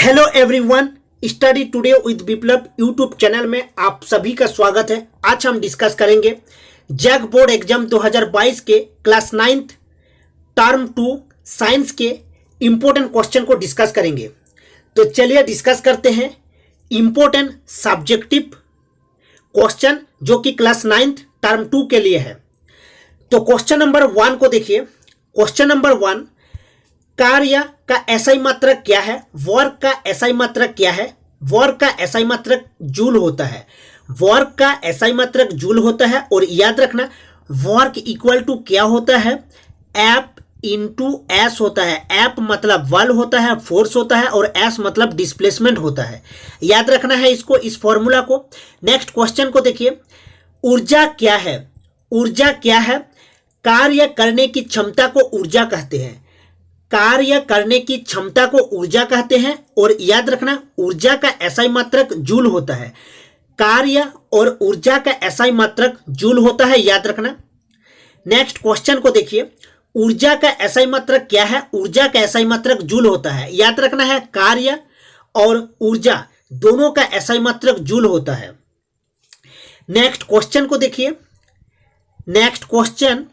Hello everyone, study today with Viplav YouTube channel में आप सभी का स्वागत है। आज हम डिस्कस करेंगे जैक बोर्ड एग्जाम 2022 के क्लास 9th टर्म 2 साइंस के इम्पोर्टेंट क्वेश्चन को डिस्कस करेंगे। तो चलिए डिस्कस करते हैं इम्पोर्टेंट सब्जेक्टिव क्वेश्चन जो कि क्लास 9th टर्म 2 के लिए है। तो क्वेश्चन नंबर 1 को देखिए। क्वेश्चन नंबर 1, कार्य का एसआई मात्रक क्या है? वर्क का एसआई मात्रक क्या है? वर्क का एसआई मात्रक जूल होता है। वर्क का एसआई मात्रक जूल होता है। और याद रखना, वर्क इक्वल टू क्या होता है? एफ इंटू एस होता है। एफ मतलब बल होता है, फोर्स होता है, और एस मतलब डिस्प्लेसमेंट होता है। याद रखना है इसको, इस फॉर्मूला को। नेक्स्ट क्वेश्चन को देखिए। ऊर्जा क्या है? ऊर्जा क्या है? कार्य करने की क्षमता को ऊर्जा कहते हैं। कार्य करने की क्षमता को ऊर्जा कहते हैं। और याद रखना, ऊर्जा का एसआई मात्रक जूल होता है। कार्य और ऊर्जा का एसआई मात्रक जूल होता है, याद रखना। नेक्स्ट क्वेश्चन को देखिए। ऊर्जा का एसआई मात्रक क्या है? ऊर्जा का एसआई मात्रक जूल होता है। याद रखना है, कार्य और ऊर्जा दोनों का एसआई मात्रक जूल होता है। नेक्स्ट क्वेश्चन को देखिए। नेक्स्ट क्वेश्चन,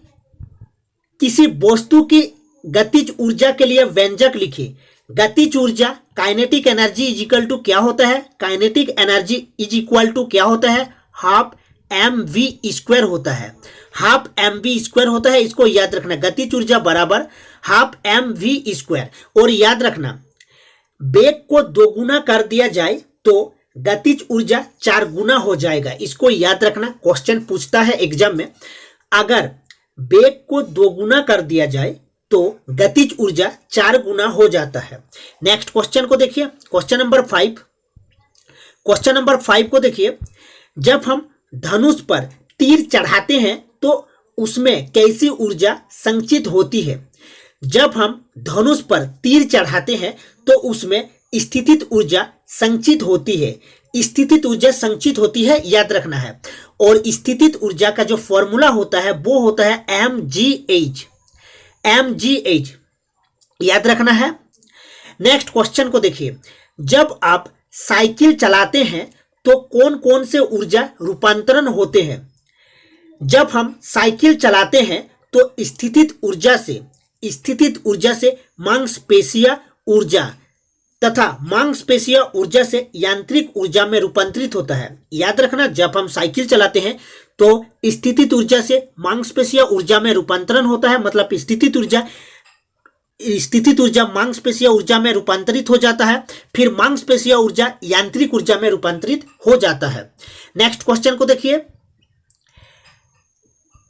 किसी वस्तु की गतिज ऊर्जा के लिए व्यंजक लिखिए। गतिज ऊर्जा kinetic energy is equal to क्या होता है? Kinetic energy is equal to क्या होता है? हाफ एम वी स्क्वायर होता है। हाफ एम वी स्क्वायर होता है, इसको याद रखना। गतिज ऊर्जा बराबर हाफ एम वी स्क्वायर। और याद रखना, वेग को दोगुना कर दिया जाए तो गतिज ऊर्जा 4 गुना हो जाएगा। इसको याद रखना, क्वेश्चन पूछता है एग्जाम में। अगर वेग को दोगुना कर दिया जाए तो गतिज ऊर्जा 4 गुना हो जाता है। नेक्स्ट क्वेश्चन को देखिए। Question number 5। क्वेश्चन नंबर 5 को देखिए। जब हम धनुष पर तीर चढ़ाते हैं तो उसमें कैसी ऊर्जा संचित होती है? जब हम धनुष पर तीर चढ़ाते हैं तो उसमें स्थितिज ऊर्जा संचित होती है। स्थितिज ऊर्जा संचित होती है, याद रखना है। और स्थितिज ऊर्जा का जो फॉर्मूला होता है वो होता है mgh। mgh याद रखना है। नेक्स्ट क्वेश्चन को देखिए। जब आप साइकिल चलाते हैं तो कौन कौन से ऊर्जा रूपांतरण होते हैं? जब हम साइकिल चलाते हैं तो स्थितिज ऊर्जा से मांसपेशीय ऊर्जा तथा मांसपेशीय ऊर्जा से यांत्रिक ऊर्जा में रूपांतरित होता है। याद रखना, जब हम साइकिल चलाते हैं तो स्थितिज ऊर्जा से मांसपेशीय ऊर्जा में रूपांतरण होता है। मतलब स्थितिज ऊर्जा मांसपेशीय ऊर्जा में रूपांतरित हो जाता है, फिर मांसपेशीय ऊर्जा यांत्रिक ऊर्जा में रूपांतरित हो जाता है। नेक्स्ट क्वेश्चन को देखिए।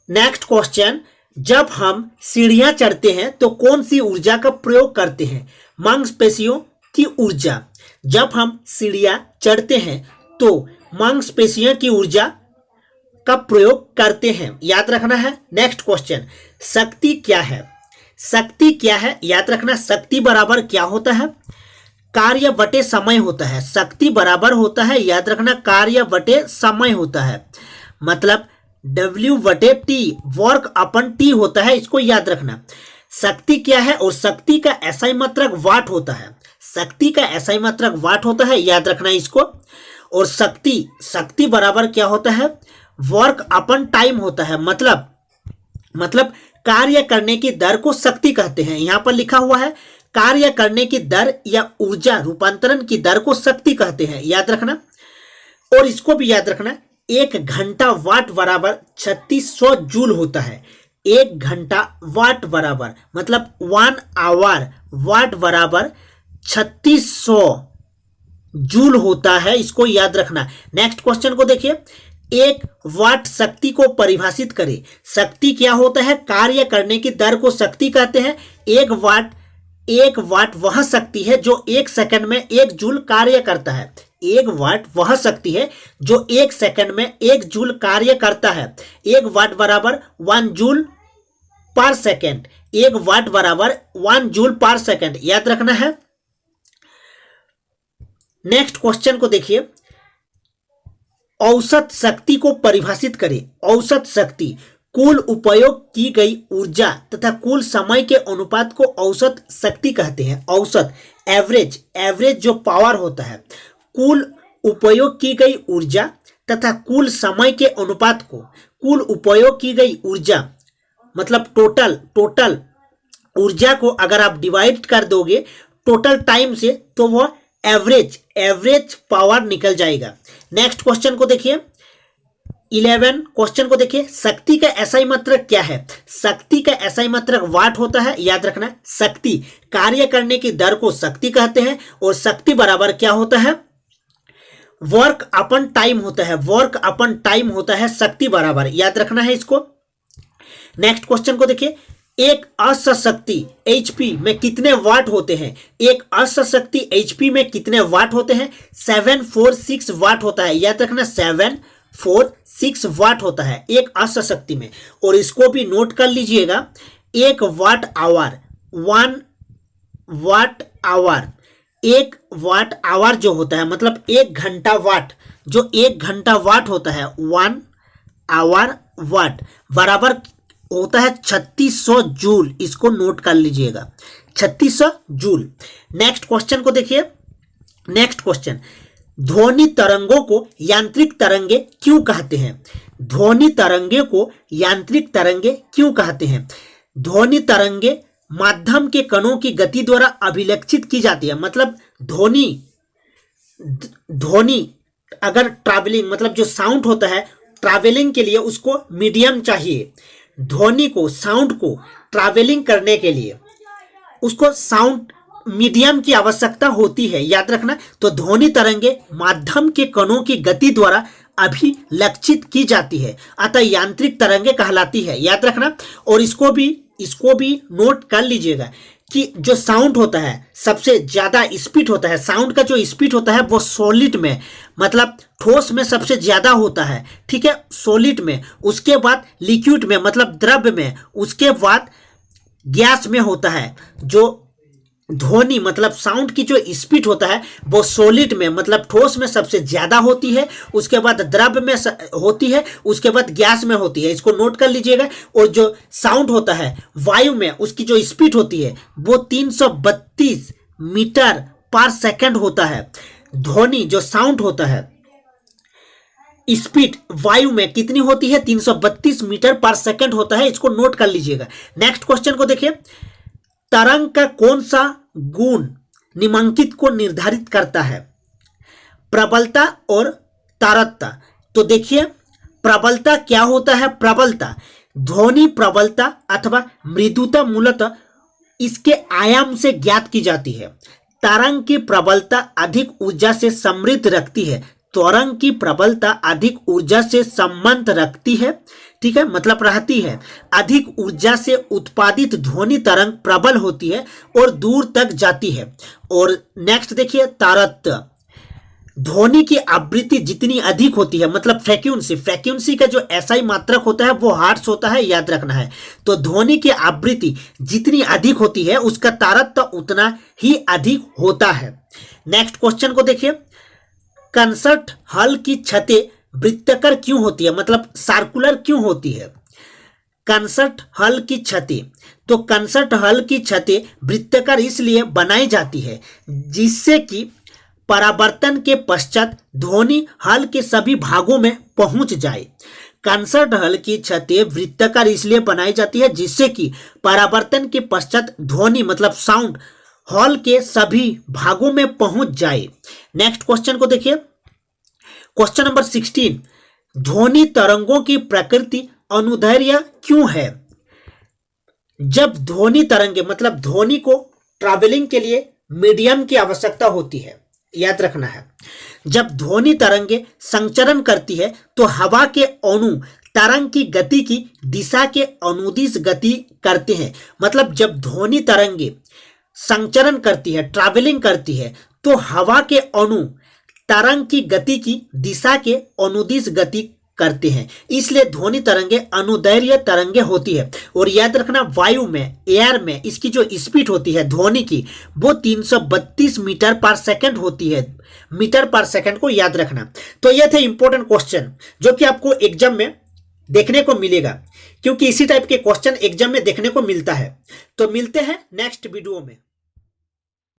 नेक्स्ट क्वेश्चन, जब हम सीढ़ियां चढ़ते हैं तो कौन सी ऊर्जा का प्रयोग करते हैं? मांसपेशियों की ऊर्जा। जब हम सीढ़ियां चढ़ते हैं तो मांसपेशियों की ऊर्जा का प्रयोग करते हैं, याद रखना है। नेक्स्ट क्वेश्चन, शक्ति क्या है? शक्ति क्या है? याद रखना, शक्ति बराबर क्या होता है? कार्य बटे समय होता है। शक्ति बराबर होता है, याद रखना, कार्य बटे समय होता है। मतलब W बटे T, वर्क अपन T होता है, इसको याद रखना। शक्ति क्या है? और शक्ति का एसआई मात्रक वाट होता है। शक्ति का एसआई मात्रक वाट होता है, याद रखना इसको। और शक्ति बराबर क्या होता है? वर्क अपन टाइम होता है। मतलब कार्य करने की दर को शक्ति कहते हैं। यहां पर लिखा हुआ है कार्य करने की दर या ऊर्जा रूपांतरण की दर को शक्ति कहते हैं, याद रखना। और इसको भी याद रखना, 1 घंटा वाट बराबर 3600 जूल होता है। 1 घंटा वाट बराबर मतलब 1 आवर वाट बराबर 3600 जूल होता है, इसको याद रखना। नेक्स्ट क्वेश्चन को देखिए। 1 वाट शक्ति को परिभाषित करें। शक्ति क्या होता है? कार्य करने की दर को शक्ति कहते हैं। 1 वाट वह शक्ति है जो 1 सेकंड में 1 जूल कार्य करता है। 1 वाट वह शक्ति है जो 1 सेकंड में 1 जूल कार्य करता है। 1 वाट बराबर 1 जूल पर सेकंड। 1 वाट बराबर 1 जूल पर सेकंड, याद रखना है। नेक्स्ट क्वेश्चन को देखिए। औसत शक्ति को परिभाषित करें। औसत शक्ति कुल उपयोग की गई ऊर्जा तथा कुल समय के अनुपात को औसत शक्ति कहते हैं। औसत, एवरेज, एवरेज जो पावर होता है, कुल उपयोग की गई ऊर्जा तथा कुल समय के अनुपात को, कुल उपयोग की गई ऊर्जा मतलब टोटल ऊर्जा को अगर आप डिवाइड कर दोगे टोटल टाइम से तो वह एवरेज पावर निकल जाएगा। नेक्स्ट क्वेश्चन को देखिए, 11 क्वेश्चन को देखिए, शक्ति का एसआई मात्रक क्या है? शक्ति का एसआई मात्रक वाट होता है, याद रखना। शक्ति, कार्य करने की दर को शक्ति कहते हैं और शक्ति बराबर क्या होता है? वर्क अपन टाइम होता है, वर्क अपन टाइम होता है शक्ति बराबर, याद रखना है इसको। नेक्स्ट क्वेश्चन को देखिए, एक अशक्ति HP में कितने वाट होते हैं? एक अशक्ति HP में कितने वाट होते हैं? 746 वाट होता है, याद रखना 746 वाट होता है एक अशक्ति में। और इसको भी नोट कर लीजिएगा, 1 watt hour, 1 watt hour, 1 watt hour जो होता है मतलब 1 घंटा वाट, जो 1 घंटा वाट होता है 1 आवर वाट बराबर होता है 3600 जूल। इसको नोट कर लीजिएगा, 3600 जूल। नेक्स्ट क्वेश्चन को देखिए, नेक्स्ट क्वेश्चन, ध्वनि तरंगों को यांत्रिक तरंगे क्यों कहते हैं? ध्वनि तरंगे को यांत्रिक तरंगे क्यों कहते हैं? ध्वनि तरंगे माध्यम के कणों की गति द्वारा अभिलक्षित की जाती है। मतलब ध्वनि अगर ट्रैवलिंग मतलब जो साउंड होता है ट्रैवलिंग के लिए उसको मीडियम चाहिए। ध्वनि को, साउंड को ट्रैवलिंग करने के लिए उसको साउंड मीडियम की आवश्यकता होती है, याद रखना। तो ध्वनि तरंगे माध्यम के कणों की गति द्वारा अभिलक्षित की जाती है, अतः यांत्रिक तरंगे कहलाती है, याद रखना। और इसको भी नोट कर लीजिएगा कि जो साउंड होता है सबसे ज्यादा स्पीड होता है, साउंड का जो स्पीड होता है वो सॉलिड में मतलब ठोस में सबसे ज्यादा होता है, ठीक है, सॉलिड में, उसके बाद लिक्विड में मतलब द्रव में, उसके बाद गैस में होता है। जो ध्वनि मतलब साउंड की जो स्पीड होता है वो सॉलिड में मतलब ठोस में सबसे ज्यादा होती है, उसके बाद द्रव में होती है, उसके बाद गैस में होती है, इसको नोट कर लीजिएगा। और जो साउंड होता है वायु में उसकी जो स्पीड होती है वो 332 मीटर पर सेकंड होता है। ध्वनि जो साउंड होता है स्पीड वायु में कितनी होती है? 332 मीटर पर सेकंड होता है, इसको नोट कर लीजिएगा। नेक्स्ट क्वेश्चन को देखिए, तरंग का कौन सा गुण निम्नलिखित को निर्धारित करता है? प्रबलता और तारकता। तो देखिए प्रबलता क्या होता है? प्रबलता, ध्वनि प्रबलता अथवा मृदुता मूलतः इसके आयाम से ज्ञात की जाती है। तरंग की प्रबलता अधिक ऊर्जा से समृद्ध रखती है, तरंग की प्रबलता अधिक ऊर्जा से संबंध रखती है, ठीक है, मतलब रहती है। अधिक ऊर्जा से उत्पादित ध्वनि तरंग प्रबल होती है और दूर तक जाती है। और नेक्स्ट देखिए तारतम्य, ध्वनि की आवृत्ति जितनी अधिक होती है मतलब फ्रीक्वेंसी का जो एसआई मात्रक होता है वो हर्ट्ज होता है, याद रखना है। तो ध्वनि की आवृत्ति जितनी अधिक होती है उसका तारतम्य उतना ही अधिक होता है। नेक्स्ट क्वेश्चन को देखिए, कंसर्ट हॉल की छतें वृत्ताकार क्यों होती है मतलब सर्कुलर क्यों होती है? कंसर्ट हॉल की छतें, तो कंसर्ट हॉल की छतें वृत्ताकार इसलिए बनाई जाती है जिससे कि परावर्तन के पश्चात ध्वनि हॉल के सभी भागों में पहुंच जाए। कंसर्ट हॉल की छतें वृत्ताकार इसलिए बनाई जाती है जिससे कि परावर्तन के पश्चात ध्वनि मतलब साउंड हॉल के सभी भागों में पहुंच जाए। नेक्स्ट क्वेश्चन को देखिए, क्वेश्चन नंबर 16, ध्वनि तरंगों की प्रकृति अनुदैर्ध्य क्यों है? जब ध्वनि तरंगे मतलब ध्वनि को ट्रैवलिंग के लिए मीडियम की आवश्यकता होती है, याद रखना है। जब ध्वनि तरंगे संचरण करती है तो हवा के अणु तरंग की गति की दिशा के अनुदिश गति करते हैं। मतलब जब ध्वनि तरंगे संचरण करती है, ट्रैवलिंग करती है, तो हवा के अणु तरंग की गति की दिशा के अनुदिश गति करते हैं, इसलिए ध्वनि तरंगे अनुदैर्ध्य तरंगे होती है। और याद रखना वायु में, एयर में इसकी जो स्पीड होती है ध्वनि की वो 332 मीटर पर सेकंड होती है, मीटर पर सेकंड को याद रखना। तो ये थे इंपॉर्टेंट क्वेश्चन जो कि आपको एग्जाम में देखने को मिलेगा, क्योंकि इसी टाइप के क्वेश्चन एग्जाम में देखने को मिलता है। तो मिलते हैं नेक्स्ट वीडियो में।